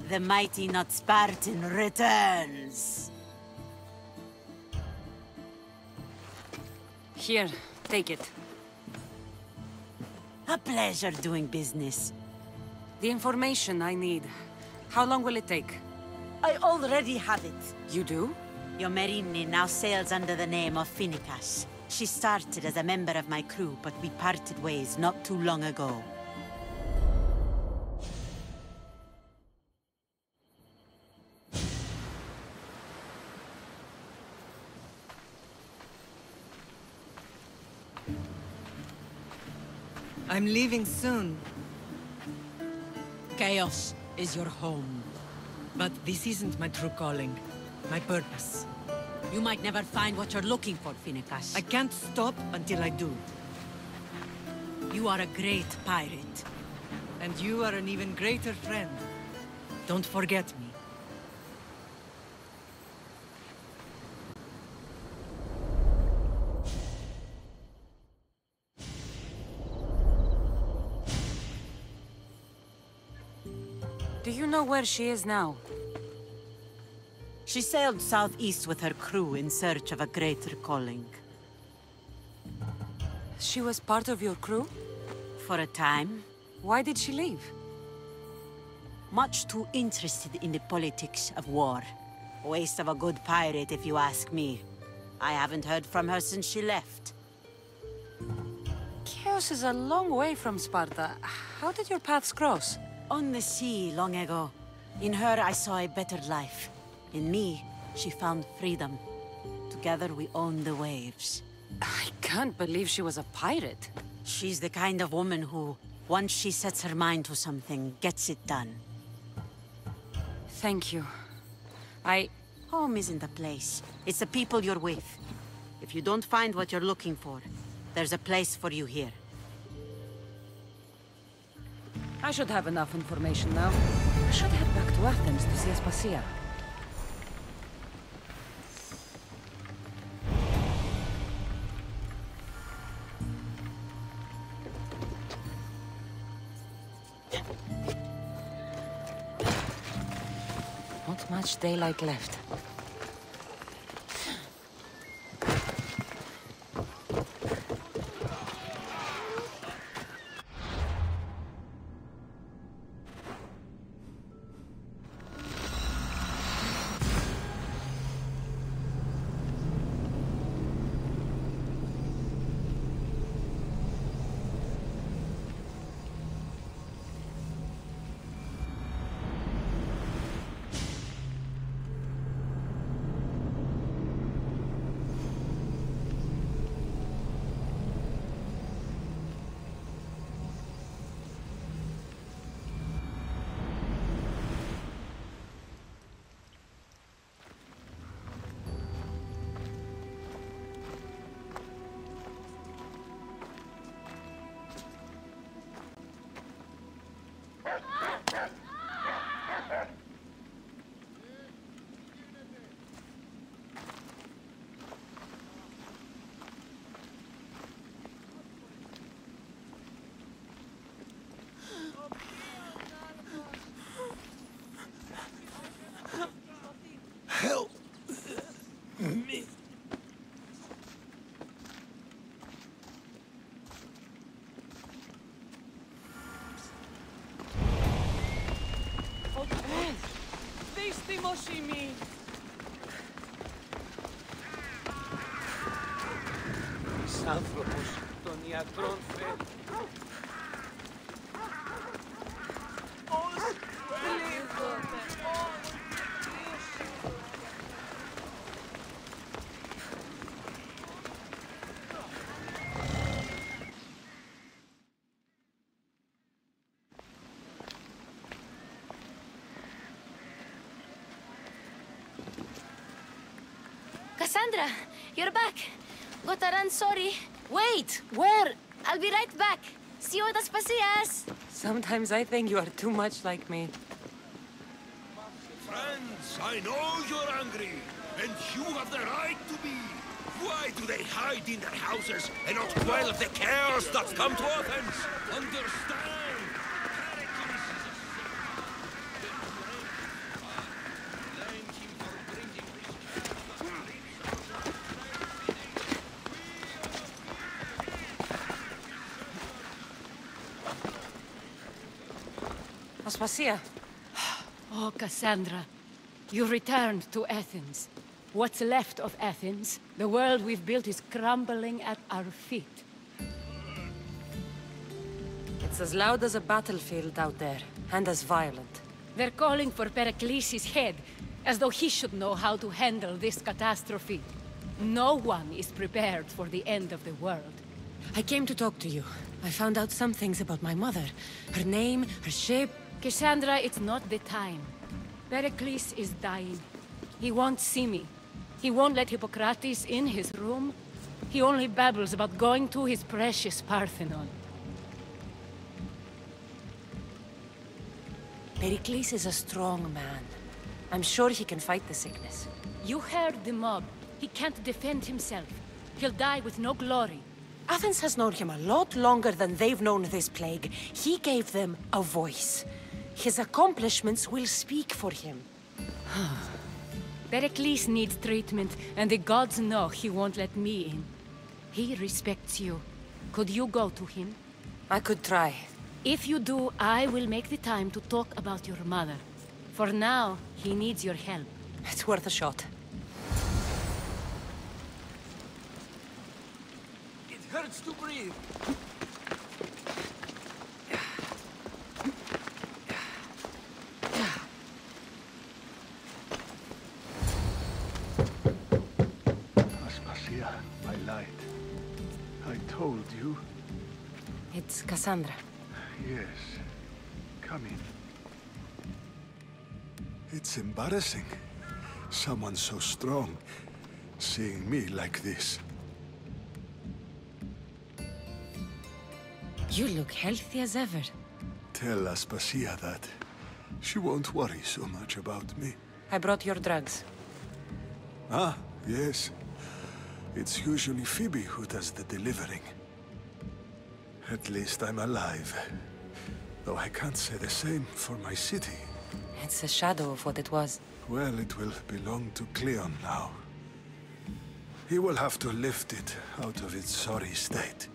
The mighty not Spartan returns. Here, take it. A pleasure doing business. The information I need. How long will it take? I already have it. You do? Your Merimni now sails under the name of Finnekas. She started as a member of my crew, but we parted ways not too long ago. I'm leaving soon. Chaos is your home. But this isn't my true calling. My purpose. You might never find what you're looking for, Finnekas. I can't stop until I do. You are a great pirate. And you are an even greater friend. Don't forget me. Do you know where she is now? She sailed southeast with her crew in search of a greater calling. She was part of your crew? For a time. Why did she leave? Much too interested in the politics of war. Waste of a good pirate, if you ask me. I haven't heard from her since she left. Chaos is a long way from Sparta. How did your paths cross? On the sea, long ago. In her, I saw a better life. In me, she found freedom. Together, we owned the waves. I can't believe she was a pirate. She's the kind of woman who, once she sets her mind to something, gets it done. Thank you. Home isn't a place. It's the people you're with. If you don't find what you're looking for, there's a place for you here. I should have enough information now. I should head back to Athens to see Aspasia. Not much daylight left. Help me. Άνθρωπος των ιατρών φέρει. Cassandra, you're back. Got a run, sorry. Wait! Where? I'll be right back. See you at Aspasias. Sometimes I think you are too much like me. Friends, I know you're angry, and you have the right to be. Why do they hide in their houses and not quell the chaos that's come to Athens? Understand? Aspasia. Oh, Cassandra. You returned to Athens. What's left of Athens? The world we've built is crumbling at our feet. It's as loud as a battlefield out there, and as violent. They're calling for Pericles' head, as though he should know how to handle this catastrophe. No one is prepared for the end of the world. I came to talk to you. I found out some things about my mother. Her name, her shape. Cassandra, it's not the time. Pericles is dying. He won't see me. He won't let Hippocrates in his room. He only babbles about going to his precious Parthenon. Pericles is a strong man. I'm sure he can fight the sickness. You heard the mob. He can't defend himself. He'll die with no glory. Athens has known him a lot longer than they've known this plague. He gave them a voice. His accomplishments will speak for him. Pericles needs treatment, and the gods know he won't let me in. He respects you. Could you go to him? I could try. If you do, I will make the time to talk about your mother. For now, he needs your help. It's worth a shot. It hurts to breathe. Aspasia, my light. I told you. It's Cassandra. Yes. Come in. It's embarrassing. Someone so strong, seeing me like this. You look healthy as ever. Tell Aspasia that. She won't worry so much about me. I brought your drugs. Ah, yes. It's usually Phoebe who does the delivering. At least I'm alive. Though I can't say the same for my city. It's a shadow of what it was. Well, it will belong to Cleon now. He will have to lift it out of its sorry state.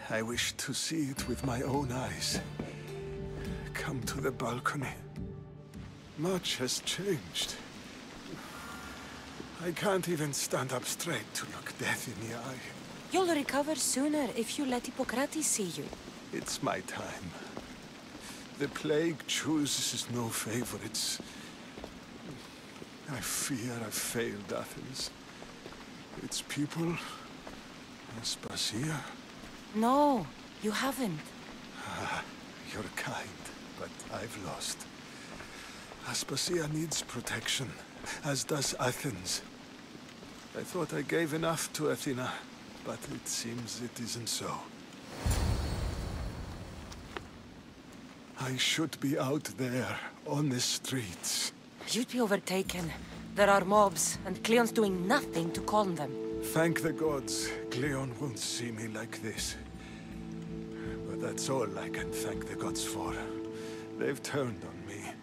I wish to see it with my own eyes. Come to the balcony. Much has changed. I can't even stand up straight to look death in the eye. You'll recover sooner if you let Hippocrates see you. It's my time. The plague chooses no favorites. I fear I've failed Athens. Its people, Aspasia. No, you haven't. You're kind, but I've lost. Aspasia needs protection, as does Athens. I thought I gave enough to Athena, but it seems it isn't so. I should be out there, on the streets. You'd be overtaken. There are mobs, and Cleon's doing nothing to calm them. Thank the gods, Cleon won't see me like this. But that's all I can thank the gods for. They've turned on me.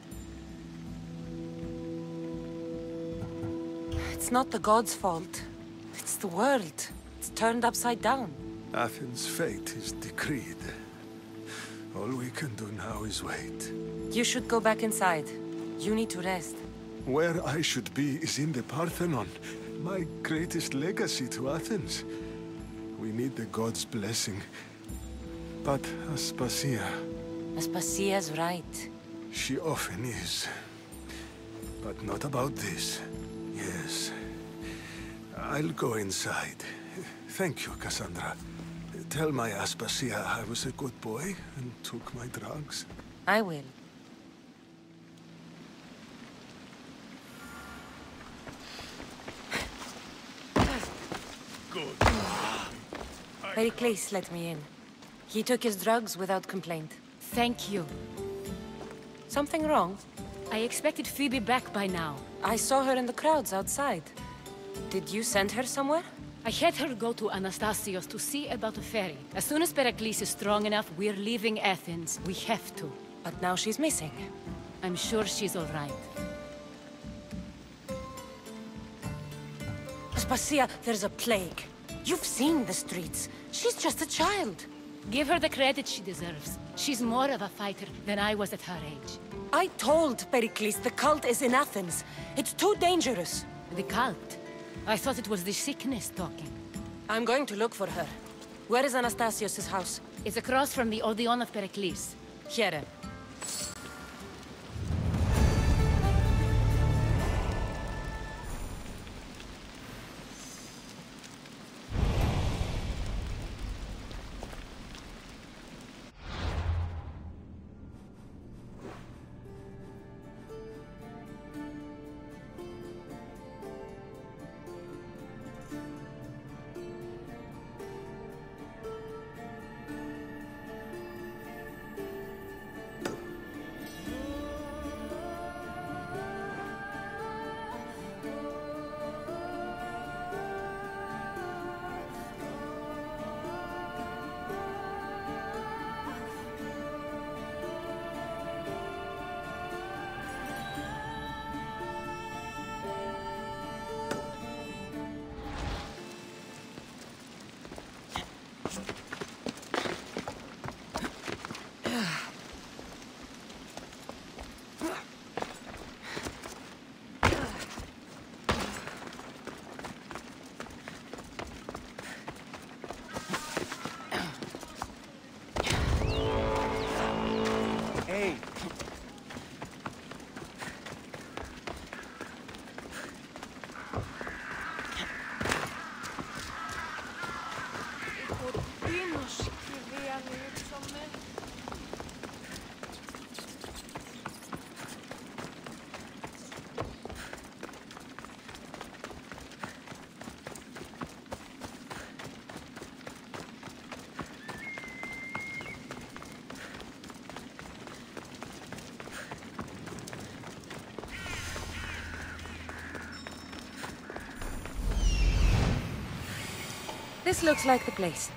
It's not the gods' fault. It's the world. It's turned upside down. Athens' fate is decreed. All we can do now is wait. You should go back inside. You need to rest. Where I should be is in the Parthenon, my greatest legacy to Athens. We need the gods' blessing. But Aspasia... Aspasia's right. She often is. But not about this. Yes. I'll go inside. Thank you, Cassandra. Tell my Aspasia I was a good boy and took my drugs. I will. Good. Pericles let me in. He took his drugs without complaint. Thank you. Something wrong? I expected Phoebe back by now. I saw her in the crowds outside. Did you send her somewhere? I had her go to Anastasios to see about a ferry. As soon as Pericles is strong enough, we're leaving Athens. We have to. But now she's missing. I'm sure she's all right. Aspasia, there's a plague. You've seen the streets. She's just a child. Give her the credit she deserves. She's more of a fighter than I was at her age. I told Pericles the cult is in Athens. It's too dangerous. The cult? I thought it was the sickness talking. I'm going to look for her. Where is Anastasios' house? It's across from the Odeon of Pericles. Here. This looks like the place.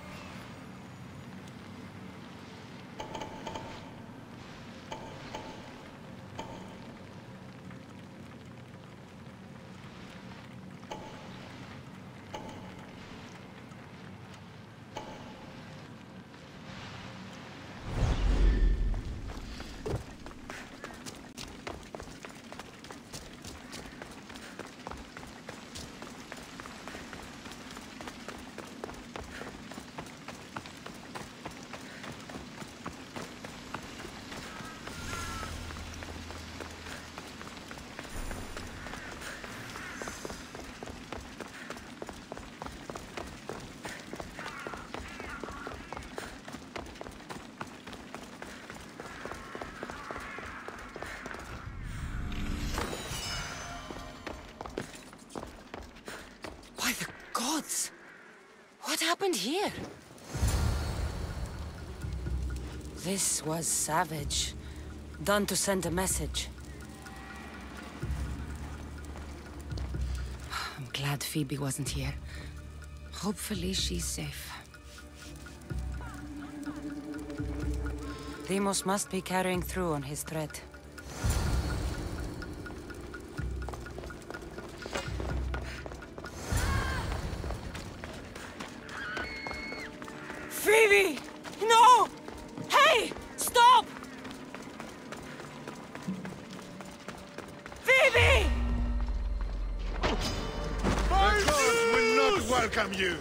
What happened here? This was savage. Done to send a message. I'm glad Phoebe wasn't here. Hopefully she's safe. Deimos must be carrying through on his threat. Phoebe! No! Hey! Stop! Phoebe! The gods will not welcome you!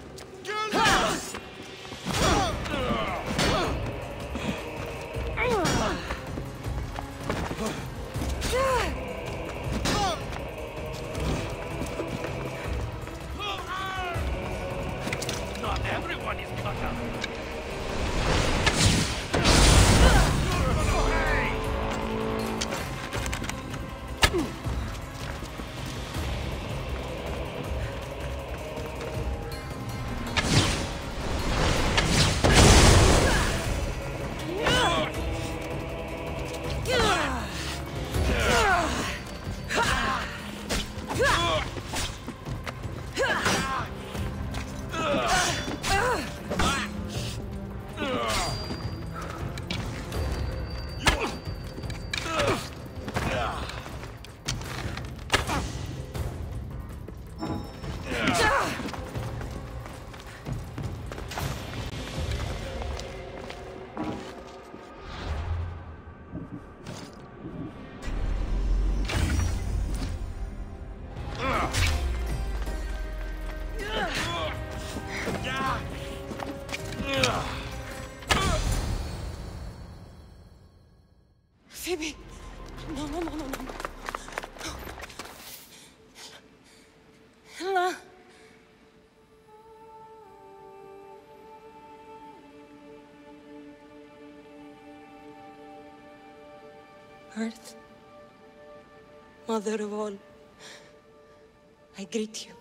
Not everyone is cut out. Phoebe! No, no, no, no, no. Ella. Earth, Mother of all, I greet you.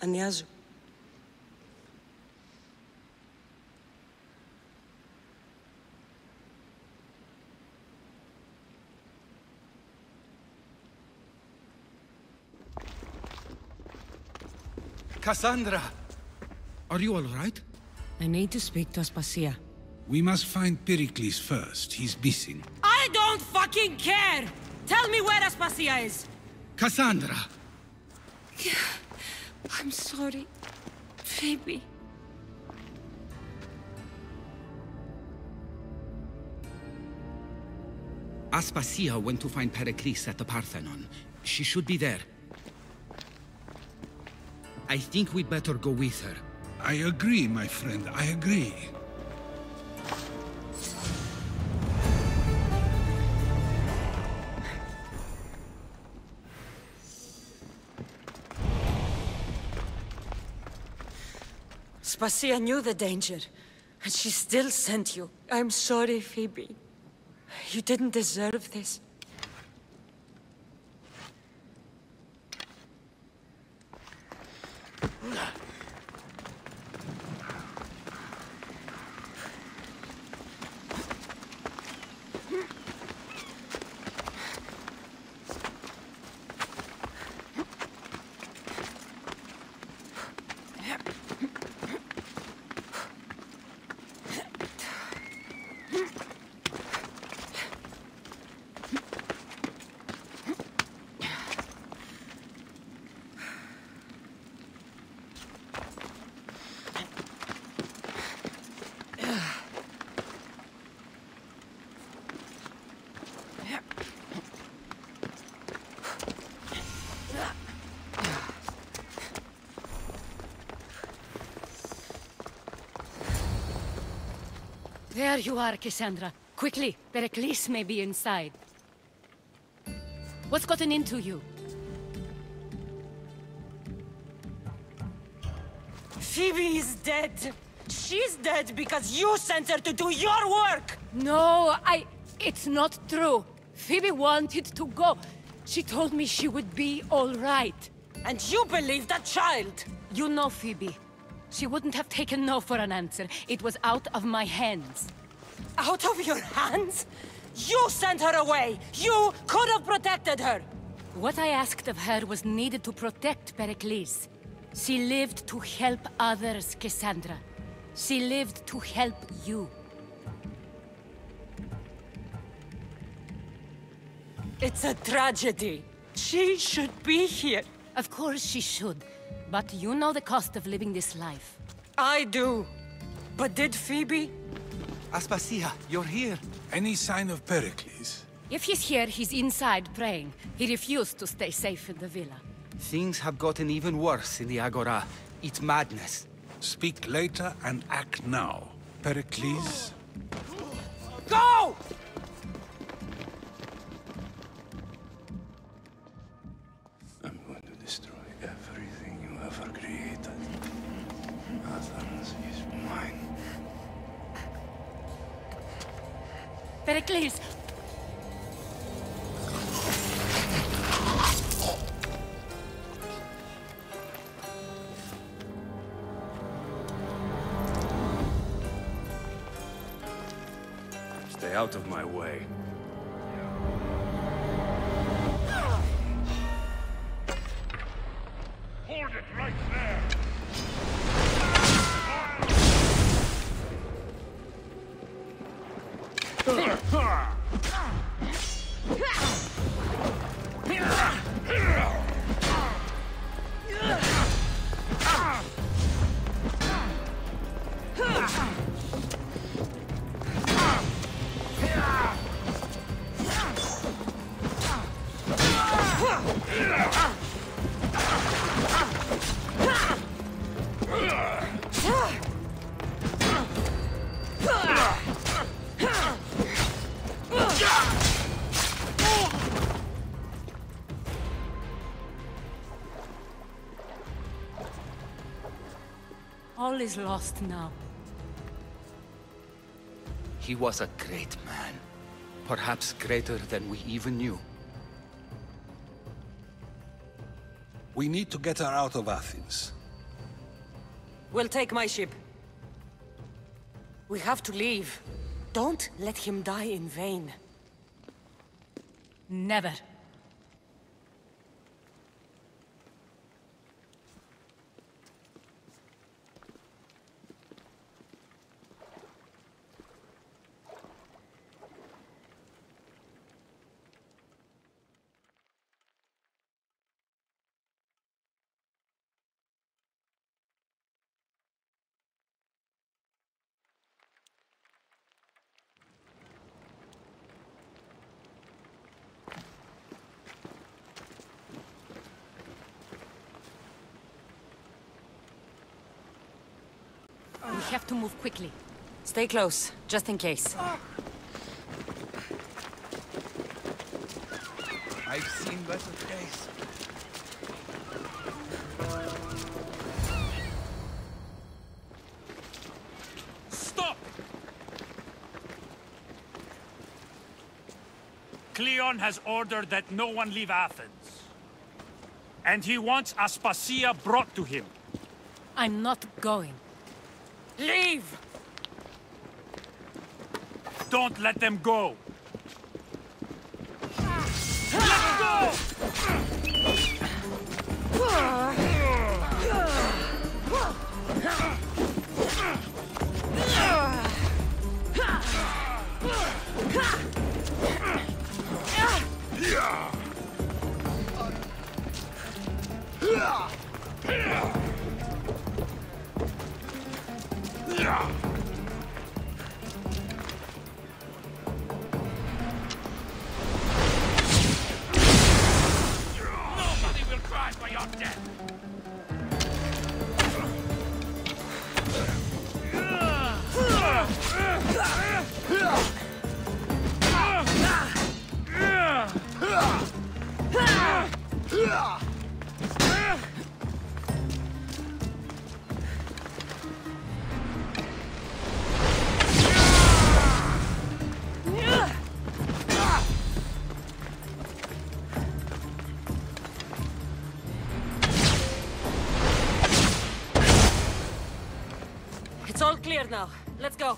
Ανιάζω. Cassandra! Are you all right? I need to speak to Aspasia. We must find Pericles first. He's missing. I don't fucking care! Tell me where Aspasia is! Cassandra! I'm sorry, Phoebe. Aspasia went to find Pericles at the Parthenon. She should be there. I think we'd better go with her. I agree, my friend. I agree. Aspasia knew the danger, and she still sent you. I'm sorry, Phoebe. You didn't deserve this. There you are, Cassandra. Quickly, Pericles may be inside. What's gotten into you? Phoebe is dead. She's dead because you sent her to do your work! No, it's not true. Phoebe wanted to go. She told me she would be all right. And you believe that child! You know Phoebe. She wouldn't have taken no for an answer. It was out of my hands. Out of your hands? You sent her away! You could have protected her! What I asked of her was needed to protect Pericles. She lived to help others, Cassandra. She lived to help you. It's a tragedy. She should be here. Of course she should. But you know the cost of living this life. I do. But did Phoebe? Aspasia, you're here. Any sign of Pericles? If he's here, he's inside praying. He refused to stay safe in the villa. Things have gotten even worse in the Agora. It's madness. Speak later and act now. Pericles? Go! I'm going to destroy everything you ever created. Athens is mine. Pericles! Stay out of my way. Hold it right there! All is lost now. He was a great man. Perhaps greater than we even knew. We need to get her out of Athens. We'll take my ship. We have to leave. Don't let him die in vain. Never. We have to move quickly. Stay close, just in case. I've seen better days. Stop! Cleon has ordered that no one leave Athens. And he wants Aspasia brought to him. I'm not going. Leave! Don't let them go! Let go! Nobody will cry for your death! It's all clear now. Let's go.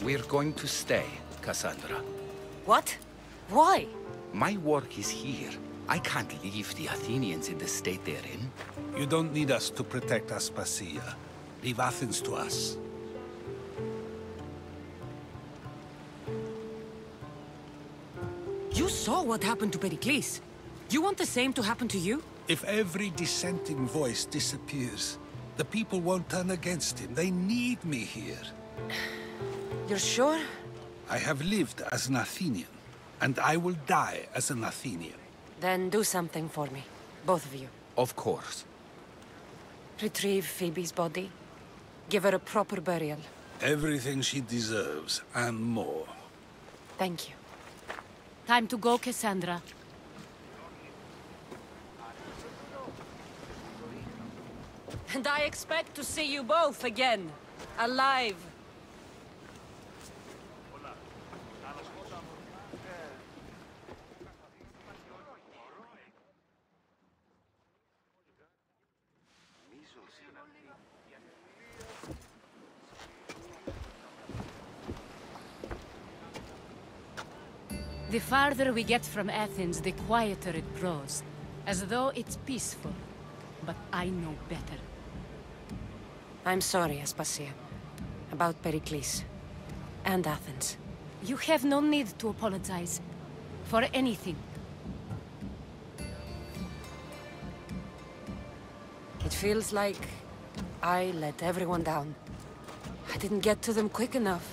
We're going to stay, Cassandra. What? Why? My work is here. I can't leave the Athenians in the state they're in. You don't need us to protect Aspasia. Leave Athens to us. You saw what happened to Pericles. You want the same to happen to you? If every dissenting voice disappears, the people won't turn against him. They need me here. You're sure? I have lived as an Athenian, and I will die as an Athenian. Then do something for me. Both of you. Of course. Retrieve Phoebe's body. Give her a proper burial. Everything she deserves, and more. Thank you. Time to go, Cassandra. And I expect to see you both again. Alive. The farther we get from Athens, the quieter it grows. As though it's peaceful. But I know better. I'm sorry, Aspasia. About Pericles. And Athens. You have no need to apologize. For anything. It feels like I let everyone down. I didn't get to them quick enough.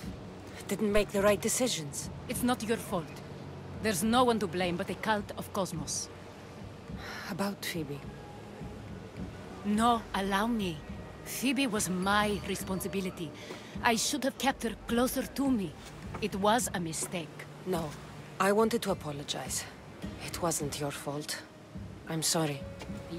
Didn't make the right decisions. It's not your fault. There's no one to blame but the cult of Cosmos. About Phoebe. No, allow me. Phoebe was my responsibility. I should have kept her closer to me. It was a mistake. No, I wanted to apologize. It wasn't your fault. I'm sorry.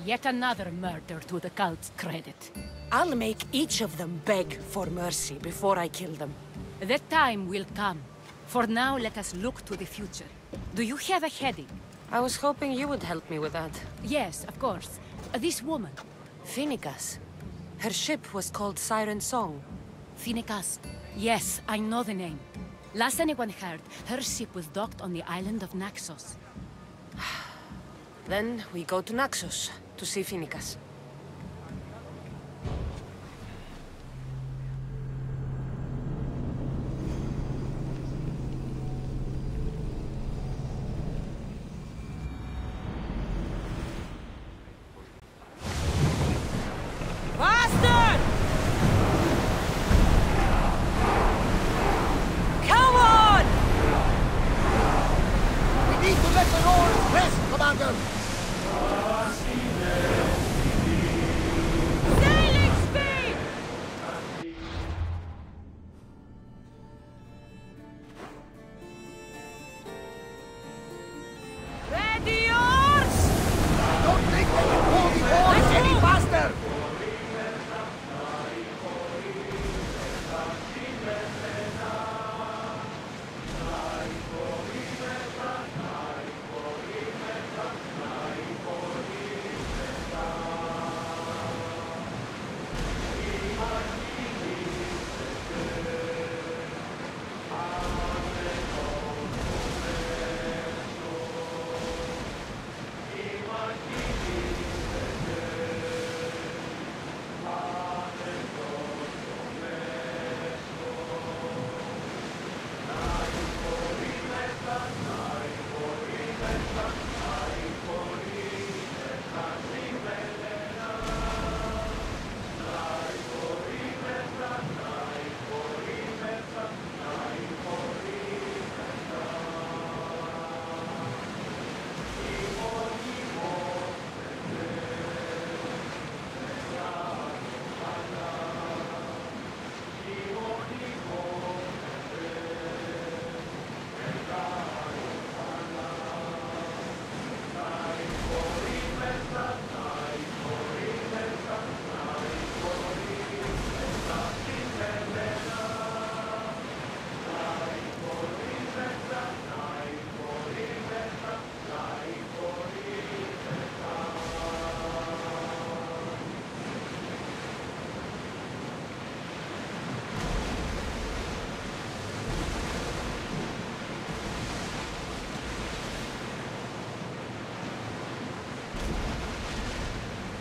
Yet another murder to the cult's credit. I'll make each of them beg for mercy before I kill them. The time will come. For now, let us look to the future. Do you have a heading? I was hoping you would help me with that. Yes, of course. This woman. Finicas. Her ship was called Siren Song. Finicas. Yes, I know the name. Last anyone heard, her ship was docked on the island of Naxos. Then we go to Naxos to see Finicas.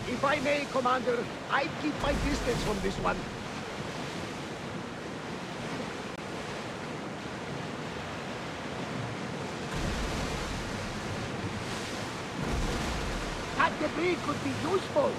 If I may, Commander, I'd keep my distance from this one. That debris could be useful.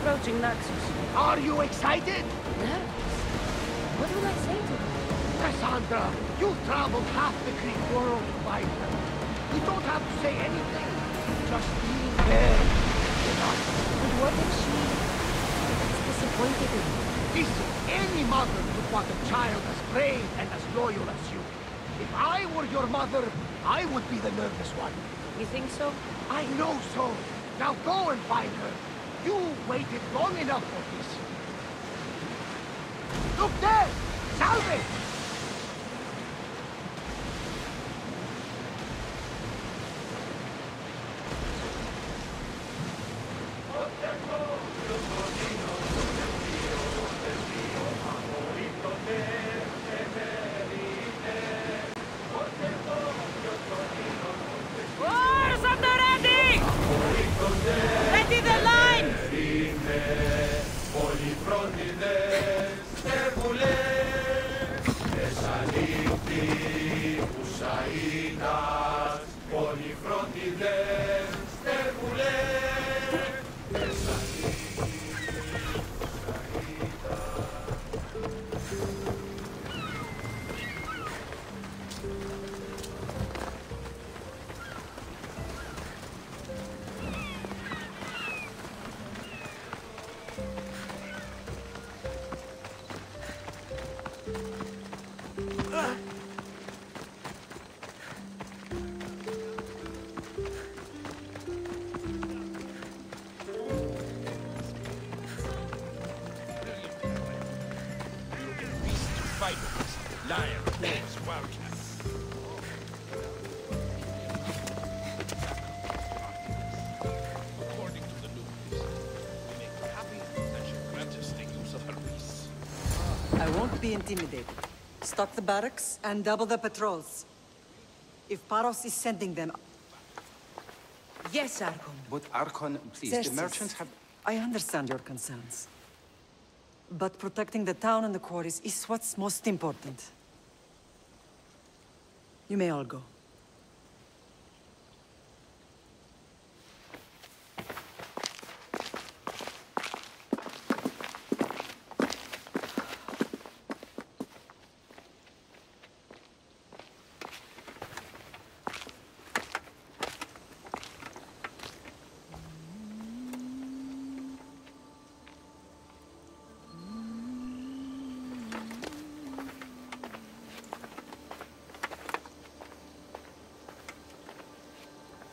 approaching Naxos. Are you excited? Nervous? What will I say to them? Cassandra, you've traveled half the Greek world to find them. You don't have to say anything. Just be there with us. And what if she is disappointed in me? Listen, any mother would want a child as brave and as loyal as you. If I were your mother, I would be the nervous one. You think so? I know so. Now go and find her. You waited long enough for this. Look there! Salve! Wars on the ready! Ready the line! Lion, wolves, wildcats. According to the news, we make her happy and she'll grant us the use of her race. I won't be intimidated. Stock the barracks and double the patrols. If Paros is sending them... Yes, Archon. But Archon, please, Xerxes, the merchants have... I understand your concerns. But protecting the town and the quarries is what's most important. You may all go.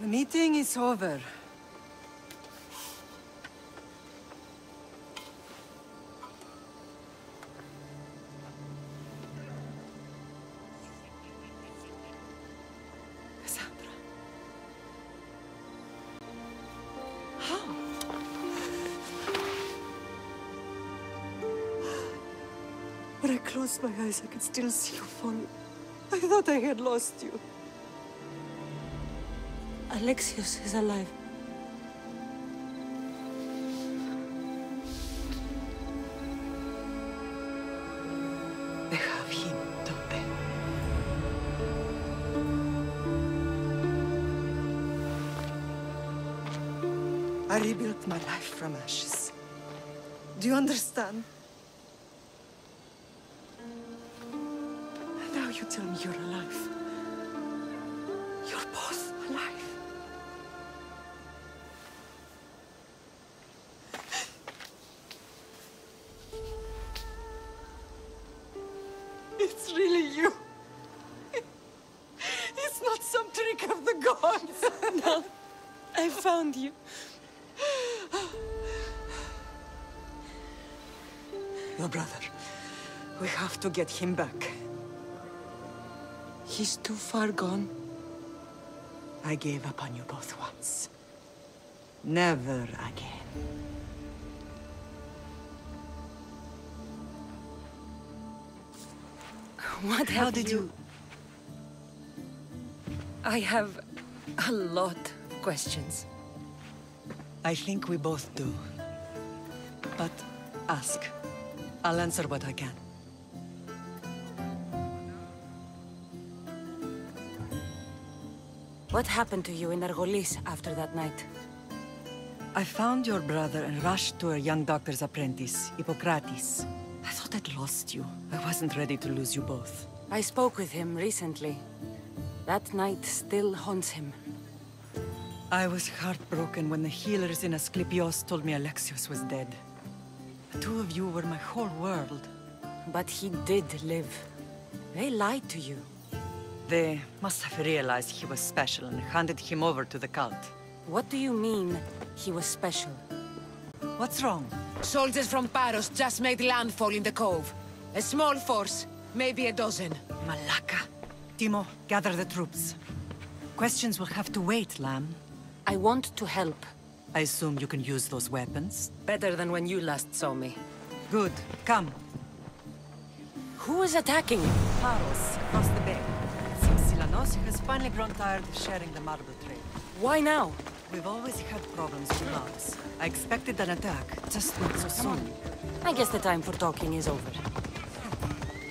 The meeting is over. Cassandra. How? When I closed my eyes, I could still see you fall. I thought I had lost you. Alexios is alive. They have him, don't they? I rebuilt my life from ashes. Do you understand? And now you tell me you're alive. You're both alive. It's really you. It's not some trick of the gods. No, I found you. Your brother. We have to get him back. He's too far gone. I gave up on you both once. Never again. What How did you... I have a lot of questions. I think we both do. But ask. I'll answer what I can. What happened to you in Argolis after that night? I found your brother and rushed to a young doctor's apprentice, Hippocrates. I thought I'd lost you. I wasn't ready to lose you both. I spoke with him recently. That night still haunts him. I was heartbroken when the healers in Asclepios told me Alexios was dead. The two of you were my whole world. But he did live. They lied to you. They must have realized he was special and handed him over to the cult. What do you mean, he was special? What's wrong? Soldiers from Paros just made landfall in the cove. A small force, maybe a dozen. Malaka. Timo, gather the troops. Questions will have to wait, Lamb. I want to help. I assume you can use those weapons? Better than when you last saw me. Good. Come. Who is attacking? Paros, across the bay. It seems Silanos has finally grown tired of sharing the marble trade. Why now? We've always had problems with logs. I expected an attack, just not so soon. I guess the time for talking is over.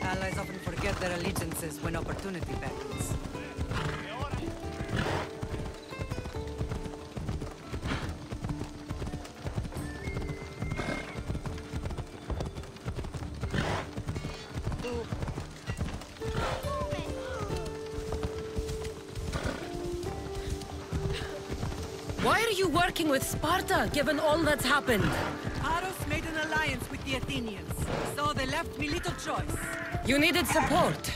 Allies often forget their allegiances when opportunity beckons. Why are you working with Sparta, given all that's happened? Paros made an alliance with the Athenians, so they left me little choice. You needed support.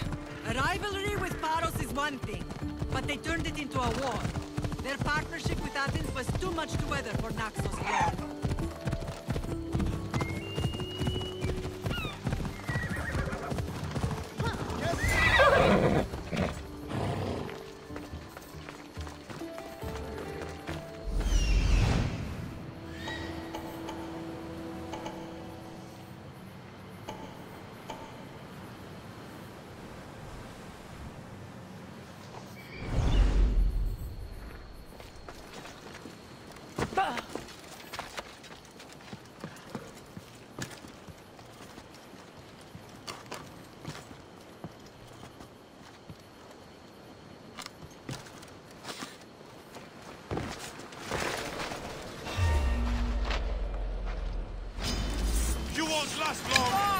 A rivalry with Paros is one thing, but they turned it into a war. Their partnership with Athens was too much to weather for Naxos alone. You won't last long!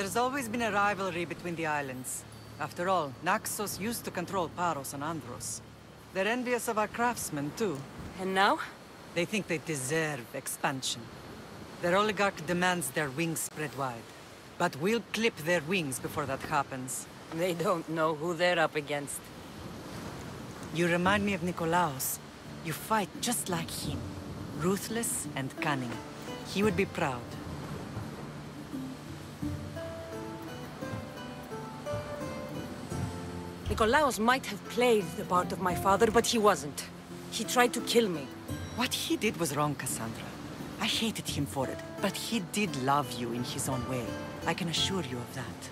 There's always been a rivalry between the islands. After all, Naxos used to control Paros and Andros. They're envious of our craftsmen, too. And now? They think they deserve expansion. Their oligarch demands their wings spread wide. But we'll clip their wings before that happens. They don't know who they're up against. You remind me of Nikolaos. You fight just like him. Ruthless and cunning. He would be proud. Nikolaos might have played the part of my father, but he wasn't. He tried to kill me. What he did was wrong, Cassandra. I hated him for it, but he did love you in his own way. I can assure you of that.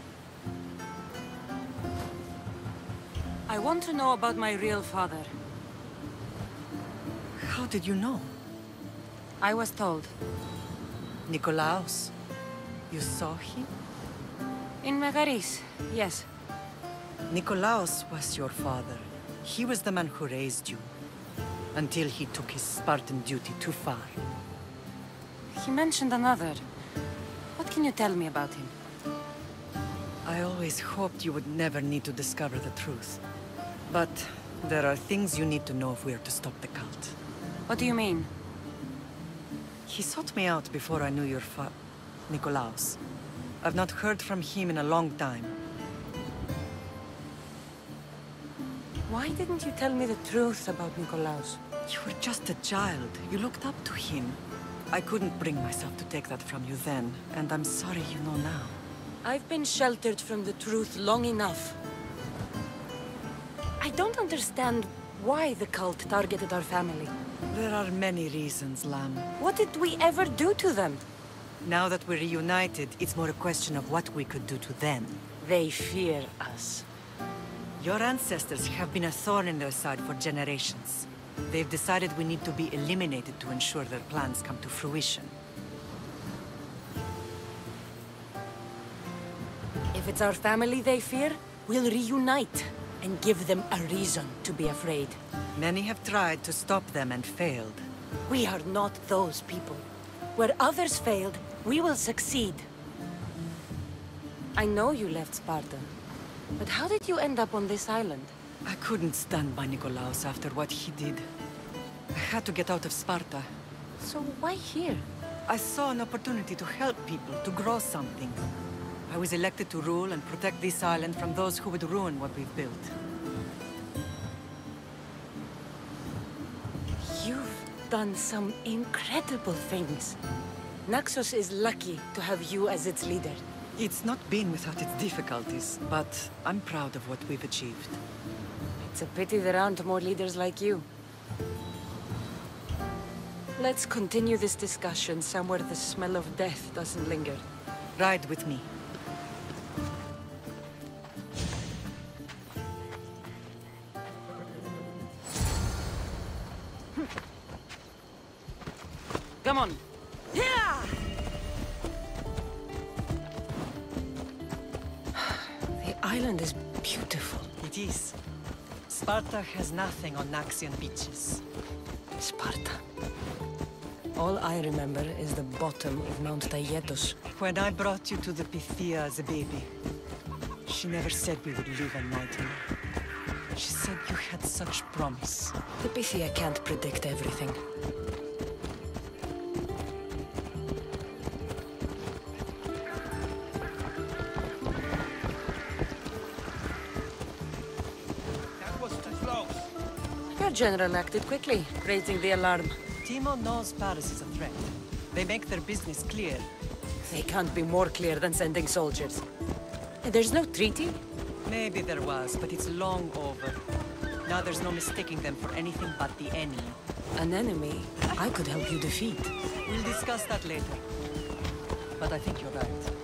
I want to know about my real father. How did you know? I was told. Nikolaos? You saw him? In Megaris, yes. Nikolaos was your father. He was the man who raised you. Until he took his Spartan duty too far. He mentioned another. What can you tell me about him? I always hoped you would never need to discover the truth. But there are things you need to know if we are to stop the cult. What do you mean? He sought me out before I knew your Nikolaos. I've not heard from him in a long time. Why didn't you tell me the truth about Nikolaos? You were just a child. You looked up to him. I couldn't bring myself to take that from you then, and I'm sorry you know now. I've been sheltered from the truth long enough. I don't understand why the cult targeted our family. There are many reasons, Lamb. What did we ever do to them? Now that we're reunited, it's more a question of what we could do to them. They fear us. Your ancestors have been a thorn in their side for generations. They've decided we need to be eliminated to ensure their plans come to fruition. If it's our family they fear, we'll reunite and give them a reason to be afraid. Many have tried to stop them and failed. We are not those people. Where others failed, we will succeed. I know you left Sparta. But how did you end up on this island? I couldn't stand by Nikolaos after what he did. I had to get out of Sparta. So why here? I saw an opportunity to help people, to grow something. I was elected to rule and protect this island from those who would ruin what we've built. You've done some incredible things. Naxos is lucky to have you as its leader. It's not been without its difficulties, but I'm proud of what we've achieved. It's a pity there aren't more leaders like you. Let's continue this discussion somewhere the smell of death doesn't linger. Ride with me. Come on. Yeah! The island is beautiful. It is. Sparta has nothing on Naxian beaches. Sparta. All I remember is the bottom of Mount Taygetos. When I brought you to the Pythia as a baby, she never said we would live a nightmare. She said you had such promise. The Pythia can't predict everything. Your general acted quickly, raising the alarm. Timo knows Paris is a threat. They make their business clear. They can't be more clear than sending soldiers. There's no treaty? Maybe there was, but it's long over. Now there's no mistaking them for anything but the enemy. An enemy I could help you defeat. We'll discuss that later. But I think you're right.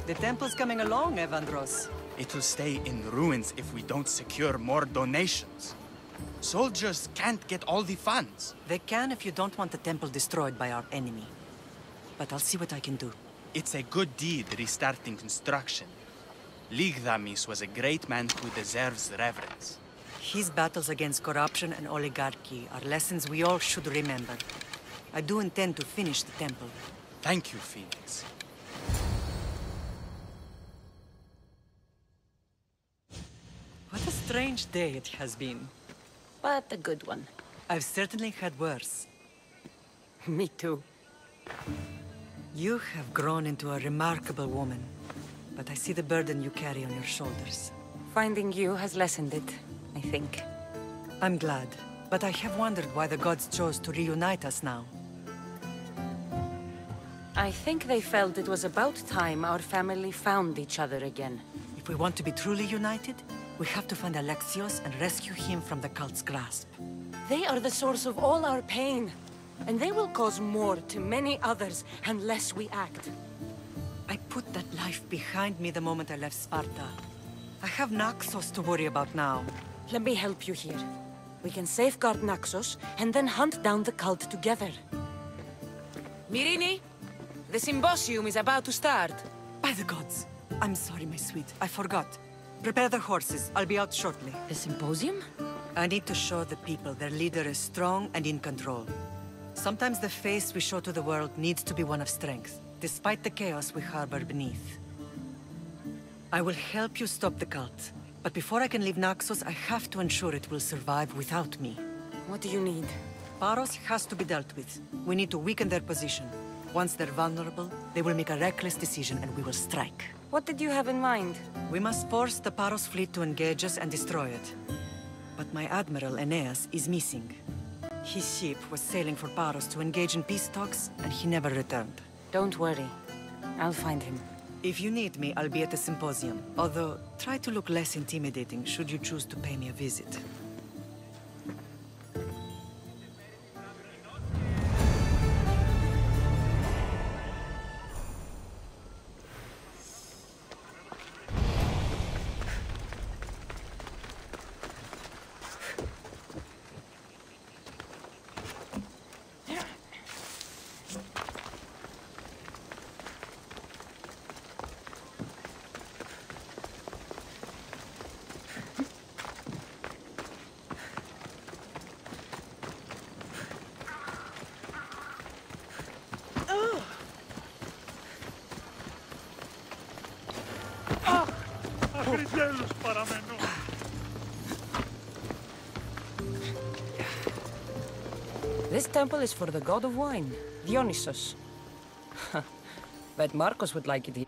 The temple's coming along, Evandros. It will stay in ruins if we don't secure more donations. Soldiers can't get all the funds. They can if you don't want the temple destroyed by our enemy. But I'll see what I can do. It's a good deed restarting construction. Ligdamis was a great man who deserves reverence. His battles against corruption and oligarchy are lessons we all should remember. I do intend to finish the temple. Thank you, Phoenix. What a strange day it has been. But a good one. I've certainly had worse. Me too. You have grown into a remarkable woman, but I see the burden you carry on your shoulders. Finding you has lessened it, I think. I'm glad, but I have wondered why the gods chose to reunite us now. I think they felt it was about time our family found each other again. If we want to be truly united, we have to find Alexios and rescue him from the cult's grasp. They are the source of all our pain, and they will cause more to many others unless we act. I put that life behind me the moment I left Sparta. I have Naxos to worry about now. Let me help you here. We can safeguard Naxos and then hunt down the cult together. Myrrine, the symposium is about to start. By the gods! I'm sorry, my sweet. I forgot. Prepare the horses. I'll be out shortly. The symposium? I need to show the people their leader is strong and in control. Sometimes the face we show to the world needs to be one of strength, despite the chaos we harbor beneath. I will help you stop the cult, but before I can leave Naxos, I have to ensure it will survive without me. What do you need? Paros has to be dealt with. We need to weaken their position. Once they're vulnerable, they will make a reckless decision and we will strike. What did you have in mind? We must force the Paros fleet to engage us and destroy it. But my admiral, Aeneas, is missing. His ship was sailing for Paros to engage in peace talks, and he never returned. Don't worry. I'll find him. If you need me, I'll be at the symposium. Although, try to look less intimidating should you choose to pay me a visit. This temple is for the god of wine, Dionysos. Bet Marcos would like it.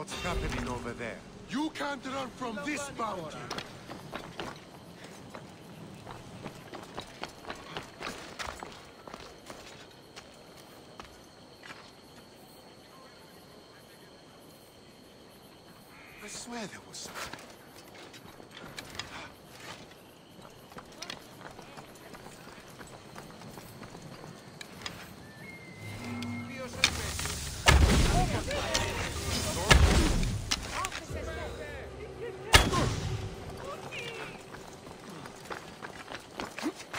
what's happening over there. You can't run from this bounty. I swear there was something.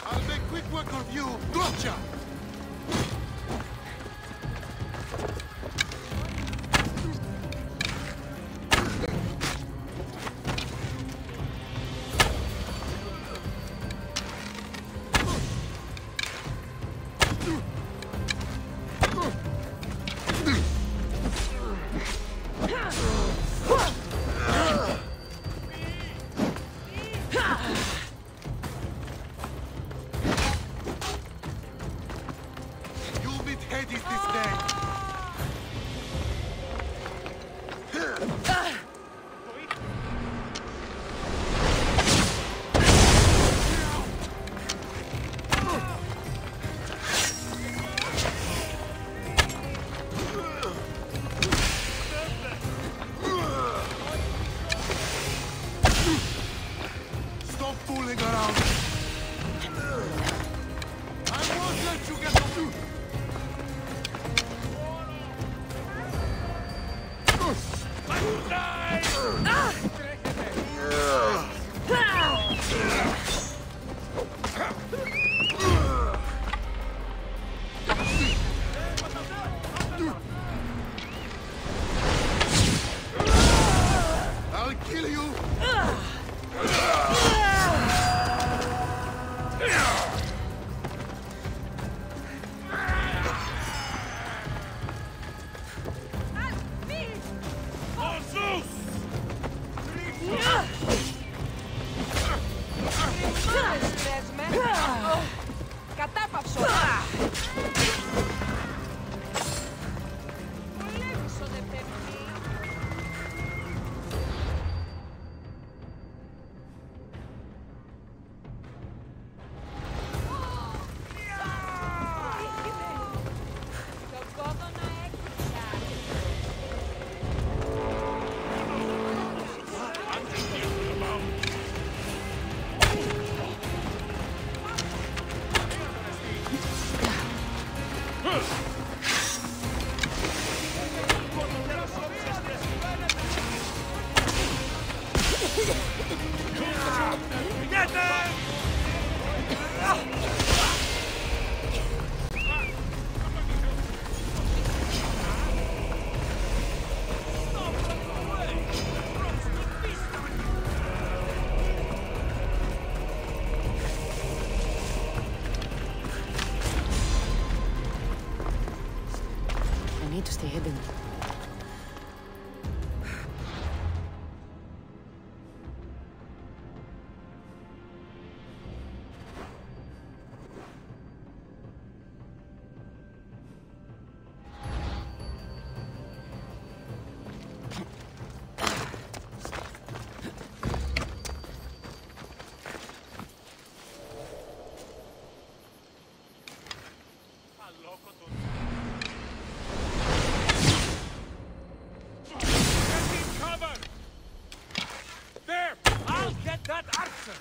I'll make quick work of you. Gotcha! You'll meet Hades this day. Stop fooling around. I won't let you get away. I'll kill you. Get them! I need to stay hidden. That archer!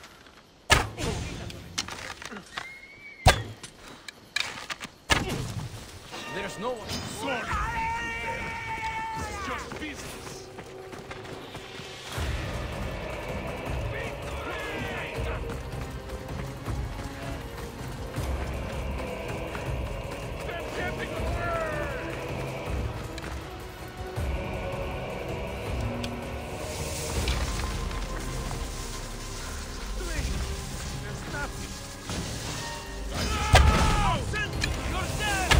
There's no one. Sorry! It's just business. They're getting away! There's nothing. You're dead!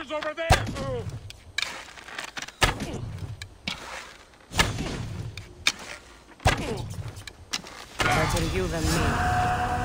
archers over there! Better you than me.